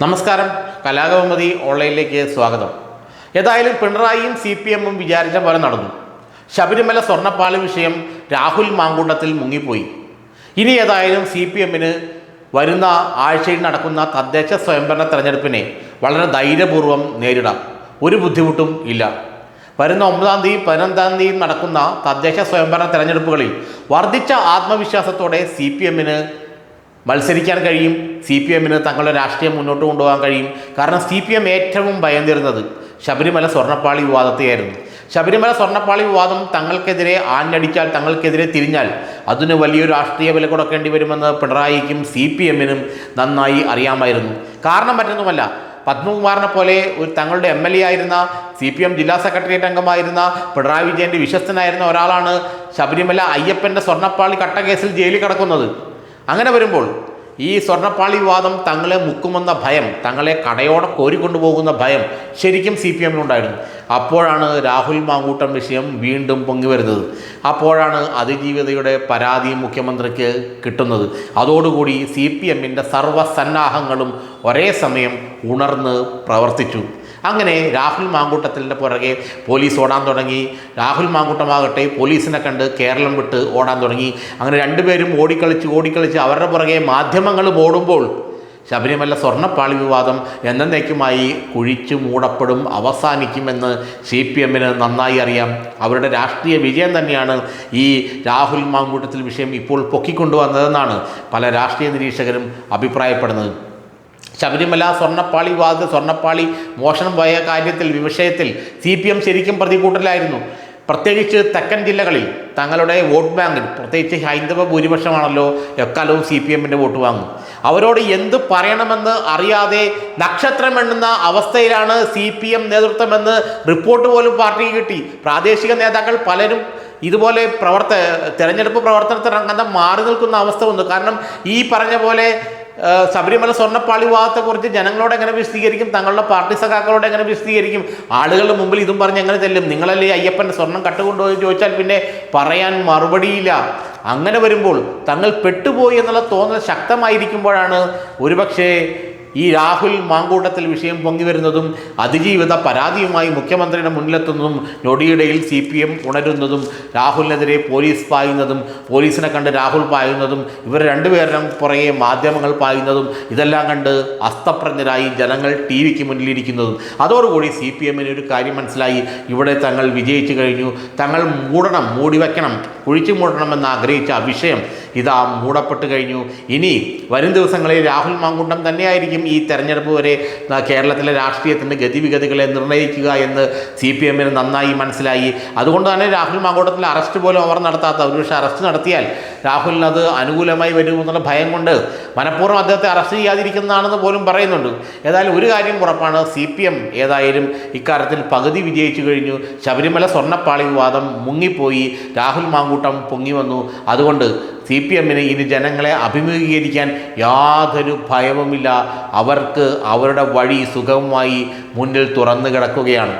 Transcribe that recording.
നമസ്കാരം, കലാകൗമുദി ഓൺലൈനിലേക്ക് സ്വാഗതം. ഏതായാലും പിണറായിയും CPM-ഉം വിചാരിച്ച പോലെ നടന്നു. ശബരിമല സ്വർണ്ണപ്പാളി വിഷയം രാഹുൽ മാങ്കൂട്ടത്തിൽ മുങ്ങിപ്പോയി. ഇനി ഏതായാലും CPM-ന് വരുന്ന ആഴ്ചയിൽ നടക്കുന്ന തദ്ദേശ സ്വയംഭരണ തെരഞ്ഞെടുപ്പിനെ വളരെ ധൈര്യപൂർവ്വം നേരിടാം. ഒരു ബുദ്ധിമുട്ടും ഇല്ല. വരുന്ന 9-ാം തീയതി 15-ാം തീയതി നടക്കുന്ന തദ്ദേശ സ്വയംഭരണ തെരഞ്ഞെടുപ്പുകളിൽ വർദ്ധിച്ച ആത്മവിശ്വാസത്തോടെ CPM-ന് മത്സരിക്കാൻ കഴിയും. CPM-ന് തങ്ങളുടെ രാഷ്ട്രീയം മുന്നോട്ട് കൊണ്ടുപോകാൻ കഴിയും. കാരണം CPM ഏറ്റവും ഭയന്നിരുന്നത് ശബരിമല സ്വർണ്ണപ്പാളി വിവാദത്തെയായിരുന്നു. ശബരിമല സ്വർണ്ണപ്പാളി വിവാദം തങ്ങൾക്കെതിരെ ആഞ്ഞടിച്ചാൽ, തങ്ങൾക്കെതിരെ തിരിഞ്ഞാൽ അതിന് വലിയൊരു രാഷ്ട്രീയ വില കൊടുക്കേണ്ടി വരുമെന്ന് പിണറായിക്കും CPM-നും നന്നായി അറിയാമായിരുന്നു. കാരണം മറ്റൊന്നുമല്ല, പത്മകുമാറിനെ പോലെ ഒരു തങ്ങളുടെ MLA ആയിരുന്ന, CPM ജില്ലാ സെക്രട്ടേറിയറ്റ് അംഗമായിരുന്ന, പിണറായി വിജയൻ്റെ വിശ്വസ്തനായിരുന്ന ഒരാളാണ് ശബരിമല അയ്യപ്പൻ്റെ സ്വർണ്ണപ്പാളി കട്ടക്കേസിൽ ജയിലിൽ കിടക്കുന്നത്. അങ്ങനെ വരുമ്പോൾ ഈ സ്വർണ്ണപ്പാളി വിവാദം തങ്ങളെ മുക്കുമെന്ന ഭയം, തങ്ങളെ കടയോടെ കോരിക്കൊണ്ടുപോകുന്ന ഭയം ശരിക്കും CPM-നുണ്ടായിരുന്നു. അപ്പോഴാണ് രാഹുൽ മാങ്കൂട്ടം വിഷയം വീണ്ടും പൊങ്ങി വരുന്നത്. അപ്പോഴാണ് അതിജീവിതയുടെ പരാതി മുഖ്യമന്ത്രിക്ക് കിട്ടുന്നത്. അതോടുകൂടി CPM-ൻ്റെ സർവ്വസന്നാഹങ്ങളും ഒരേ സമയം ഉണർന്ന് പ്രവർത്തിച്ചു. അങ്ങനെ രാഹുൽ മാങ്കൂട്ടത്തിൻ്റെ പുറകെ പോലീസ് ഓടാൻ തുടങ്ങി. രാഹുൽ മാങ്കൂട്ടമാകട്ടെ പോലീസിനെ കണ്ട് കേരളം വിട്ട് ഓടാൻ തുടങ്ങി. അങ്ങനെ രണ്ടുപേരും ഓടിക്കളിച്ച് അവരുടെ പുറകെ മാധ്യമങ്ങളും ഓടുമ്പോൾ ശബരിമല സ്വർണ്ണപ്പാളി വിവാദം എന്നേക്കുമായി കുഴിച്ചു മൂടപ്പെടും, അവസാനിക്കുമെന്ന് CPM-ന് നന്നായി അറിയാം. അവരുടെ രാഷ്ട്രീയ വിജയം തന്നെയാണ് ഈ രാഹുൽ മാങ്കൂട്ടത്തിൽ വിഷയം ഇപ്പോൾ പൊക്കിക്കൊണ്ടുവന്നതെന്നാണ് പല രാഷ്ട്രീയ നിരീക്ഷകരും അഭിപ്രായപ്പെടുന്നത്. ശബരിമല സ്വർണ്ണപ്പാളി മോഷണം പോയ കാര്യത്തിൽ, വിഷയത്തിൽ CPM ശരിക്കും പ്രതികൂട്ടലായിരുന്നു. പ്രത്യേകിച്ച് തെക്കൻ ജില്ലകളിൽ തങ്ങളുടെ വോട്ട് ബാങ്കിൽ, പ്രത്യേകിച്ച് ഹൈന്ദവ ഭൂരിപക്ഷമാണല്ലോ എക്കാലവും CPM-ൻ്റെ വോട്ട് വാങ്ങും. അവരോട് എന്ത് പറയണമെന്ന് അറിയാതെ നക്ഷത്രം എണ്ണുന്ന അവസ്ഥയിലാണ് CPM നേതൃത്വമെന്ന് റിപ്പോർട്ട് പോലും പാർട്ടിക്ക് കിട്ടി. പ്രാദേശിക നേതാക്കൾ പലരും ഇതുപോലെ തെരഞ്ഞെടുപ്പ് പ്രവർത്തനത്തിനങ്ങനെ മാറി നിൽക്കുന്ന അവസ്ഥ വന്നു. കാരണം ഈ പറഞ്ഞ പോലെ ശബരിമല സ്വർണ്ണപ്പാളി വിവാദത്തെക്കുറിച്ച് ജനങ്ങളോട് എങ്ങനെ വിശദീകരിക്കും, തങ്ങളുടെ പാർട്ടി സഖാക്കളോട് എങ്ങനെ വിശദീകരിക്കും? ആളുകളുടെ മുമ്പിൽ ഇതും പറഞ്ഞ് എങ്ങനെ ചെല്ലും? നിങ്ങളല്ലേ അയ്യപ്പൻ്റെ സ്വർണം കട്ടുകൊണ്ടുപോയി ചോദിച്ചാൽ പിന്നെ പറയാൻ മറുപടിയില്ല. അങ്ങനെ വരുമ്പോൾ തങ്ങൾ പെട്ടുപോയി എന്നുള്ള തോന്നൽ ശക്തമായിരിക്കുമ്പോഴാണ് ഒരുപക്ഷെ ഈ രാഹുൽ മാങ്കൂട്ടത്തിൽ വിഷയം പൊങ്ങി വരുന്നതും അതിജീവിത പരാതിയുമായി മുഖ്യമന്ത്രിയുടെ മുന്നിലെത്തുന്നതും ഞൊടിയിടയിൽ CPM ഉണരുന്നതും രാഹുലിനെതിരെ പോലീസ് പായുന്നതും, പോലീസിനെ കണ്ട് രാഹുൽ പായുന്നതും, ഇവർ രണ്ടുപേരും പുറകെ മാധ്യമങ്ങൾ പായുന്നതും, ഇതെല്ലാം കണ്ട് അസ്തപ്രജ്ഞരായി ജനങ്ങൾ TV-ക്ക് മുന്നിലിരിക്കുന്നതും. അതോടുകൂടി CPM-ന് ഒരു കാര്യം മനസ്സിലായി, ഇവിടെ തങ്ങൾ വിജയിച്ചു കഴിഞ്ഞു, തങ്ങൾ മൂടിവെക്കണം, കുഴിച്ചു മൂടണമെന്ന് ആഗ്രഹിച്ച വിഷയം ഇതാ മൂടപ്പെട്ട് കഴിഞ്ഞു. ഇനി വരും ദിവസങ്ങളിൽ രാഹുൽ മാങ്കൂട്ടം തന്നെയായിരിക്കും ഈ തെരഞ്ഞെടുപ്പ് വരെ കേരളത്തിലെ രാഷ്ട്രീയത്തിൻ്റെ ഗതിവിഗതികളെ നിർണ്ണയിക്കുക എന്ന് CPM-ന് നന്നായി മനസ്സിലായി. അതുകൊണ്ട് തന്നെ രാഹുൽ മാങ്കൂട്ടത്തിൽ അറസ്റ്റ് പോലും അവർ നടത്താത്ത, ഒരുപക്ഷെ അറസ്റ്റ് നടത്തിയാൽ രാഹുലിന് അത് അനുകൂലമായി വരുമെന്നുള്ള ഭയം കൊണ്ട് മനഃപൂർവ്വം അദ്ദേഹത്തെ അറസ്റ്റ് ചെയ്യാതിരിക്കുന്നതാണെന്ന് പോലും പറയുന്നുണ്ട്. ഏതായാലും ഒരു കാര്യം ഉറപ്പാണ്, CPM ഏതായാലും ഇക്കാര്യത്തിൽ പകുതി വിജയിച്ചു കഴിഞ്ഞു. ശബരിമല സ്വർണ്ണപ്പാളി വിവാദം മുങ്ങിപ്പോയി, രാഹുൽ മാങ്കൂട്ടം പൊങ്ങി വന്നു. അതുകൊണ്ട് CPM-ന് ഇനി ജനങ്ങളെ അഭിമുഖീകരിക്കാൻ യാതൊരു ഭയവുമില്ല. അവർക്ക് അവരുടെ വഴി സുഗമമായി മുന്നിൽ തുറന്നു കിടക്കുകയാണ്.